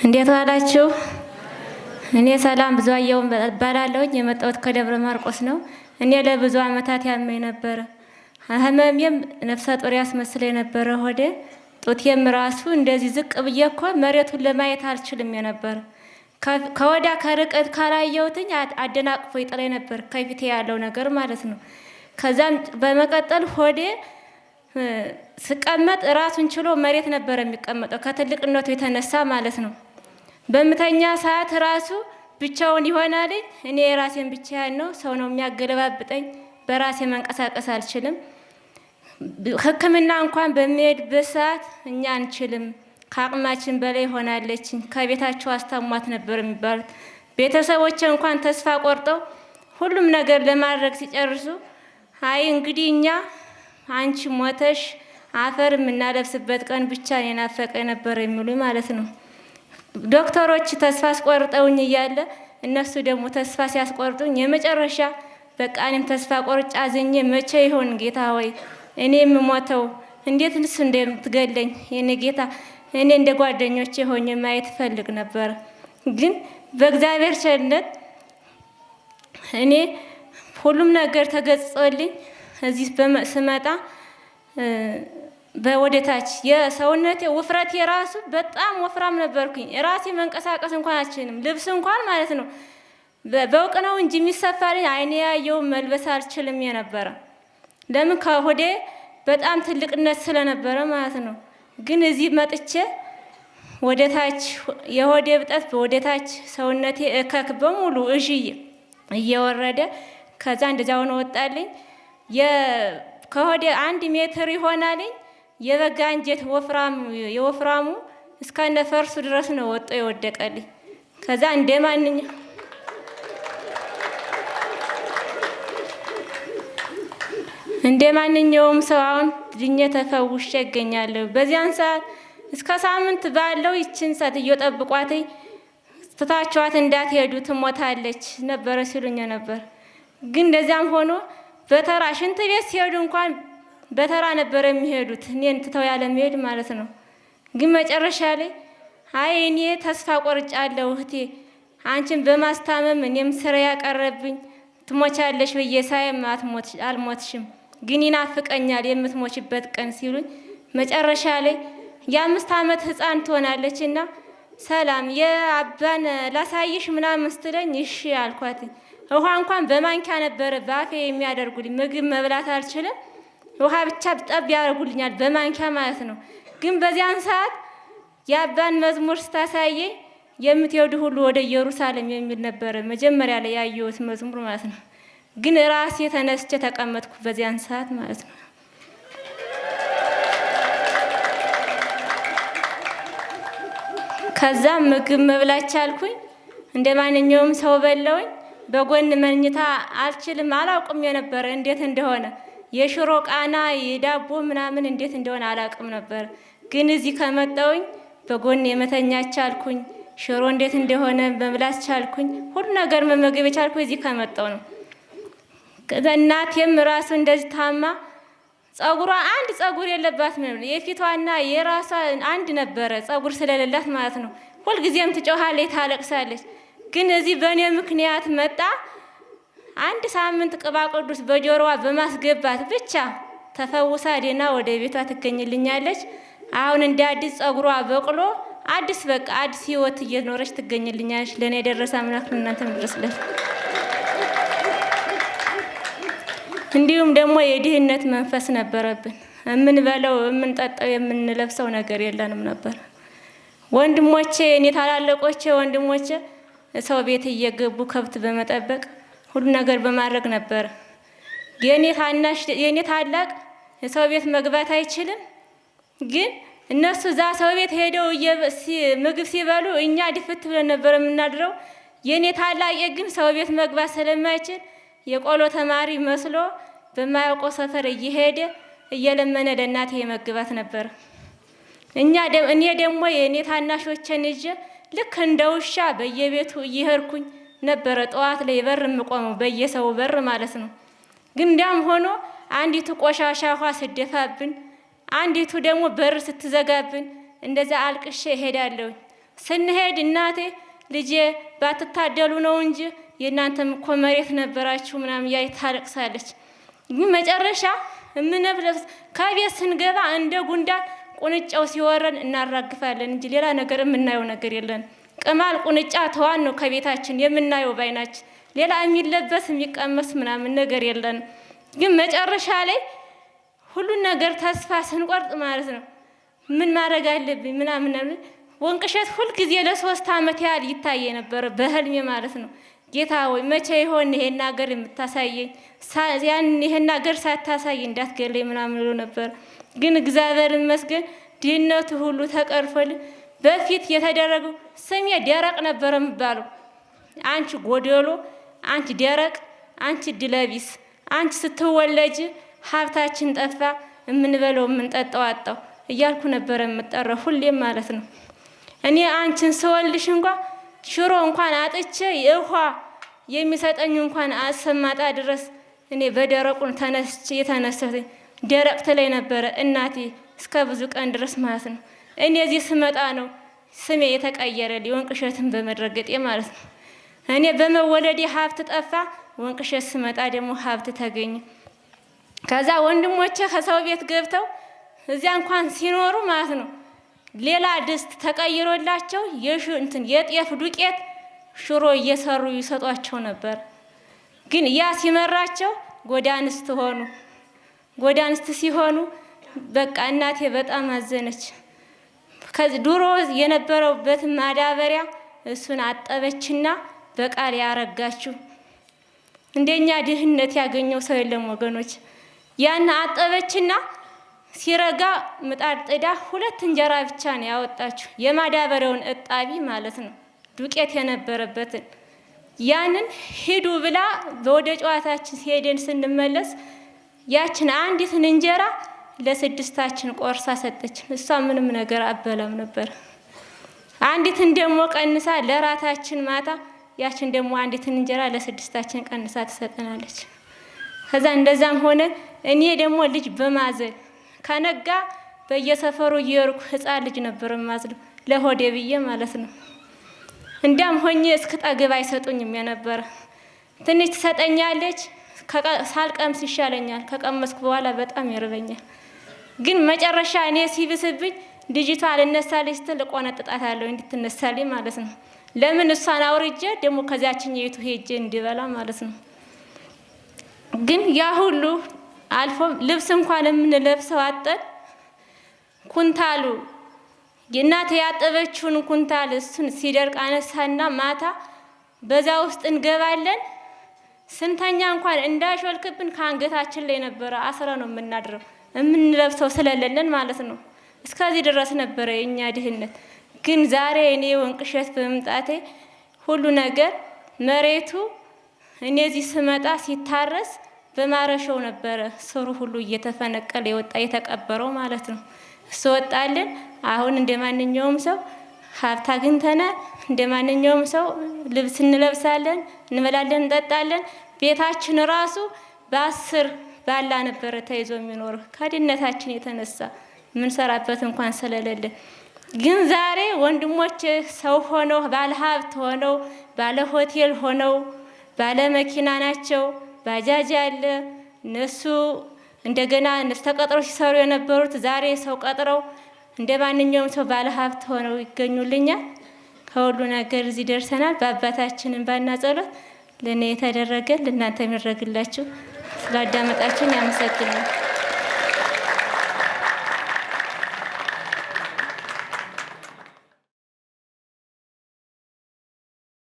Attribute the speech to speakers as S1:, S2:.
S1: እንዴት ዋላችሁ? እኔ ሰላም ብዙአየሁ እባላለሁ። የመጣሁት ከደብረ ማርቆስ ነው። እኔ ለብዙ አመታት ያመኝ ነበር። ህመሜም ነፍሰ ጡር ያስመስለኝ ነበር። ሆዴ ጡቴም ራሱ እንደዚህ ዝቅ ብዬ እኮ መሬቱን ለማየት አልችልም ነበር። ከወዳ ከርቀት ካላየሁትኝ አደናቅፎ ይጥለኝ ነበር፣ ከፊቴ ያለው ነገር ማለት ነው። ከዛም በመቀጠል ሆዴ ስቀመጥ ራሱን ችሎ መሬት ነበር የሚቀመጠው፣ ከትልቅነቱ የተነሳ ማለት ነው። በምተኛ ሰዓት ራሱ ብቻውን ይሆናል። እኔ የራሴን ብቻዬን ነው፣ ሰው ነው የሚያገለባብጠኝ። በራሴ መንቀሳቀስ አልችልም። ሕክምና እንኳን በሚሄድበት ሰዓት እኛ አንችልም፣ ከአቅማችን በላይ ሆናለች፣ ከቤታቸው አስታሟት ነበር የሚባሉት። ቤተሰቦቼ እንኳን ተስፋ ቆርጠው ሁሉም ነገር ለማድረግ ሲጨርሱ አይ እንግዲህ እኛ አንቺ ሞተሽ አፈር የምናለብስበት ቀን ብቻ የናፈቀኝ ነበር የሚሉኝ ማለት ነው። ዶክተሮች ተስፋ አስቆርጠውኝ እያለ እነሱ ደግሞ ተስፋ ሲያስቆርጡኝ የመጨረሻ በቃ እኔም ተስፋ ቆርጬ አዝኜ መቼ ይሆን ጌታ ሆይ እኔ የምሞተው? እንዴት ልስ እንደምትገለኝ የኔ ጌታ፣ እኔ እንደ ጓደኞቼ ሆኜ ማየት ፈልግ ነበር። ግን በእግዚአብሔር ቸርነት እኔ ሁሉም ነገር ተገጽጾልኝ እዚህ ስመጣ በወደታች የሰውነቴ ውፍረቴ ራሱ በጣም ወፍራም ነበርኩኝ። ራሴ መንቀሳቀስ እንኳን አልችልም። ልብስ እንኳን ማለት ነው በውቅ ነው እንጂ የሚሰፋልኝ አይኔ ያየው መልበስ አልችልም የነበረ። ለምን? ከሆዴ በጣም ትልቅነት ስለነበረ ማለት ነው። ግን እዚህ መጥቼ ወደታች የሆዴ ብጠት ወደታች ሰውነቴ እከክ በሙሉ እሺ እየወረደ ከዛ እንደዛ ሆኖ ወጣልኝ። ከሆዴ 1 ሜትር ይሆናልኝ የበጋ አንጀት የወፍራሙ እስከነ ፈርሱ ድረስ ነው ወጥቶ የወደቀልኝ። ከዛ እንደ ማንኛውም ሰው አሁን ድኜ ተፈውሼ እገኛለሁ። በዚያን ሰዓት እስከ ሳምንት ባለው ይችን ሴትዮ ጠብቋትኝ ትታችኋት እንዳትሄዱ ትሞታለች ነበረ ሲሉኝ ነበር። ግን እንደዚያም ሆኖ በተራ ሽንት ቤት ሲሄዱ እንኳን በተራ ነበር የሚሄዱት፣ እኔን ትተው ያለ መሄድ ማለት ነው። ግን መጨረሻ ላይ አይ እኔ ተስፋ ቆርጫለሁ እህቴ፣ አንቺን በማስታመም እኔም ስራ ያቀረብኝ ትሞቻለሽ ብዬ ሳይም አልሞትሽም፣ ግን ይናፍቀኛል የምትሞችበት ቀን ሲሉኝ መጨረሻ ላይ የ5 አመት ህፃን ትሆናለችና ሰላም የአባን ላሳይሽ ምናምን ስትለኝ እሺ አልኳት። ውሃ እንኳን በማንኪያ ነበረ ባፌ የሚያደርጉልኝ። ምግብ መብላት አልችልም፣ ውሃ ብቻ ጠብ ያደርጉልኛል በማንኪያ ማለት ነው። ግን በዚያን ሰዓት የአባን መዝሙር ስታሳየኝ የምትሄዱ ሁሉ ወደ ኢየሩሳሌም የሚል ነበረ መጀመሪያ ላይ ያየሁት መዝሙር ማለት ነው። ግን ራሴ ተነስቼ ተቀመጥኩ በዚያን ሰዓት ማለት ነው። ከዛ ምግብ መብላት ቻልኩኝ፣ እንደ ማንኛውም ሰው በላውኝ። በጎን መኝታ አልችልም፣ አላውቅም የነበረ እንዴት እንደሆነ የሽሮ ቃና የዳቦ ምናምን እንዴት እንደሆነ አላውቅም ነበር። ግን እዚህ ከመጣውኝ በጎን የመተኛት ቻልኩኝ፣ ሽሮ እንዴት እንደሆነ መብላት ቻልኩኝ፣ ሁሉ ነገር መመገብ ቻልኩኝ እዚህ ከመጣው ነው። እናቴም ራሱ እንደዚህ ታማ ጸጉሯ አንድ ጸጉር የለባት ነው፣ የፊቷና የራሷ አንድ ነበረ ጸጉር ስለሌላት ማለት ነው። ሁልጊዜም ትጮሃለች፣ ታለቅሳለች። ግን እዚህ በእኔ ምክንያት መጣ 1 ሳምንት ቅባ ቅዱስ በጆሮዋ በማስገባት ብቻ ተፈውሳ ደና ወደ ቤቷ ትገኝልኛለች። አሁን እንደ አዲስ ጸጉሯ በቅሎ አዲስ ህይወት እየኖረች ትገኝልኛለች። ለኔ የደረሰ አምላክ እናንተም ድረስለት። እንዲሁም ደግሞ የድህነት መንፈስ ነበረብን። የምንበለው የምንጠጣው የምንለብሰው ነገር የለንም ነበር። ወንድሞቼ እኔ ታላላቆቼ ወንድሞቼ ሰው ቤት እየገቡ ከብት በመጠበቅ ሁሉ ነገር በማድረግ ነበር። የኔ ታላቅ ሰው ቤት መግባት አይችልም። ግን እነሱ እዛ ሰው ቤት ሄደው ምግብ ሲበሉ እኛ ድፍት ብለን ነበር የምናድረው። የኔ ታላቅ ግን ሰው ቤት መግባት ስለማይችል የቆሎ ተማሪ መስሎ በማያውቀው ሰፈር እየሄደ እየለመነ ለእናቴ የመግባት ነበር። እኔ ደግሞ የኔ ታናሾችን ይዤ ልክ እንደ ውሻ በየቤቱ እየሄድኩኝ ነበረ ጠዋት ላይ በር የምቆመው በየሰው በር ማለት ነው። ግን እንዳም ሆኖ አንዲቱ ቆሻሻ ውሃ ስደፋብን፣ አንዲቱ ደግሞ በር ስትዘጋብን እንደዛ አልቅሼ እሄዳለሁ። ስንሄድ እናቴ ልጄ ባትታደሉ ነው እንጂ የእናንተም እኮ መሬት ነበራችሁ ምናምን እያለች ታለቅሳለች። ግን መጨረሻ እምነብለስ ከቤት ስንገባ እንደ ጉንዳን ቁንጫው ሲወረን እናራግፋለን እንጂ ሌላ ነገር የምናየው ነገር የለን። ቅማል ቁንጫ ተዋን ነው ከቤታችን የምናየው ባይናችን። ሌላ የሚለበስ የሚቀመስ ምናምን ነገር የለን። ግን መጨረሻ ላይ ሁሉን ነገር ተስፋ ስንቆርጥ ማለት ነው ምን ማድረግ አለብኝ ምናምን ወንቅሸት ሁልጊዜ ለ3 ዓመት ያህል ይታየ ነበር በህልሜ ማለት ነው። ጌታ ሆይ መቼ ይሆን ይሄን ነገር የምታሳየኝ? ያን ይሄን ነገር ሳታሳይ እንዳትገለኝ ምናምን ብሎ ነበር። ግን እግዚአብሔር ይመስገን ድህነቱ ሁሉ ተቀርፎልኝ። በፊት የተደረገው ስሜ ደረቅ ነበር የምባለው። አንቺ ጎደሎ፣ አንቺ ደረቅ፣ አንቺ ድለቢስ፣ አንቺ ስትወለጅ ሀብታችን ጠፋ፣ የምንበለው የምንጠጣው አጣው እያልኩ ነበር የምጠራው ሁሌም ማለት ነው። እኔ አንቺን ስወልሽ እንኳን ሽሮ እንኳን አጥቼ የውሃ የሚሰጠኝ እንኳን አሰማጣ ድረስ እኔ በደረቁን ተነስቼ የተነሳሁኝ ደረቅ ትለኝ ነበረ እናቴ እስከ ብዙ ቀን ድረስ ማለት ነው። እኔ እዚህ ስመጣ ነው ስሜ የተቀየረልኝ ወንቅሸትን በመድረገጤ ማለት ነው። እኔ በመወለዴ ሀብት ጠፋ፣ ወንቅሸት ስመጣ ደግሞ ሀብት ተገኘ። ከዛ ወንድሞቼ ከሰው ቤት ገብተው እዚያ እንኳን ሲኖሩ ማለት ነው ሌላ ድስት ተቀይሮላቸው የጤፍ ዱቄት ሽሮ እየሰሩ ይሰጧቸው ነበር። ግን ያ ሲመራቸው ጎዳንስት ሆኑ። ጎዳንስት ሲሆኑ በቃ እናቴ በጣም አዘነች። ድሮ የነበረውበት ማዳበሪያ እሱን አጠበችና በቃል ያረጋችሁ። እንደኛ ድህነት ያገኘው ሰው የለም ወገኖች። ያን አጠበችና ሲረጋ ምጣድ ጥዳ 2 እንጀራ ብቻ ነው ያወጣችሁ። የማዳበሪያውን እጣቢ ማለት ነው ዱቄት የነበረበትን ያንን ሂዱ ብላ ወደ ጨዋታችን ሲሄደን ስንመለስ ያችን አንዲትን እንጀራ ለ6ታችን ቆርሳ ሰጠች። እሷ ምንም ነገር አበላም ነበር። አንዲትን ደግሞ ቀንሳ ለራታችን ማታ ያችን ደግሞ አንዲትን እንጀራ ለ6ታችን ቀንሳ ትሰጠናለች። ከዛ እንደዛም ሆነ እኔ ደግሞ ልጅ በማዘል ከነጋ በየሰፈሩ እየርኩ ህፃን ልጅ ነበር ማዝለው ለሆዴ ብዬ ማለት ነው። እንዳም ሆኜ እስክጠግብ አይሰጡኝም የነበረ። ትንሽ ትሰጠኛለች ሳልቀምስ ይሻለኛል፣ ከቀመስኩ በኋላ በጣም ይርበኛል። ግን መጨረሻ እኔ ሲብስብኝ ልጅቷ አልነሳልኝ ስትል እቆነጥጣታለሁ እንድትነሳልኝ ማለት ነው። ለምን እሷን አውርጄ ደግሞ ከዚያችኛይቱ ሄጄ እንዲበላ ማለት ነው። ግን ያ ሁሉ አልፎ ልብስ እንኳን የምንለብሰው አጠን ኩንታሉ የእናቴ ያጠበችውን ኩንታል እሱን ሲደርቅ አነሳና ማታ በዛ ውስጥ እንገባለን። ስንተኛ እንኳን እንዳይሾልክብን ከአንገታችን ላይ ነበረ አስረ ነው የምናድረው የምንለብሰው ስለሌለን ማለት ነው። እስከዚህ ድረስ ነበረ የኛ ድህነት። ግን ዛሬ እኔ ወንቅሸት በመምጣቴ ሁሉ ነገር መሬቱ እኔ እዚህ ስመጣ ሲታረስ በማረሻው ነበረ ስሩ ሁሉ እየተፈነቀለ የወጣ የተቀበረው ማለት ነው። እሱ ወጣልን። አሁን እንደማንኛውም ሰው ሀብት አግኝተናል። እንደማንኛውም ሰው ልብስ እንለብሳለን፣ እንበላለን፣ እንጠጣለን። ቤታችን ራሱ በ10 ባላ ነበረ ተይዞ የሚኖር ከድህነታችን የተነሳ ምን ሰራበት እንኳን ስለሌለ። ግን ዛሬ ወንድሞች ሰው ሆነው ባለ ሀብት ሆነው ባለ ሆቴል ሆነው ባለ መኪና ናቸው። ባጃጅ አለ። እነሱ እንደገና እነሱ ተቀጥረው ሲሰሩ የነበሩት ዛሬ ሰው ቀጥረው እንደማንኛውም ሰው ባለ ሀብት ሆነው ይገኙልኛል። ከሁሉ ነገር እዚህ ደርሰናል። በአባታችንን ባና ጸሎት ለኔ የተደረገ ለእናንተ የሚደረግላችሁ ስላዳመጣችሁኝ አመሰግናለሁ።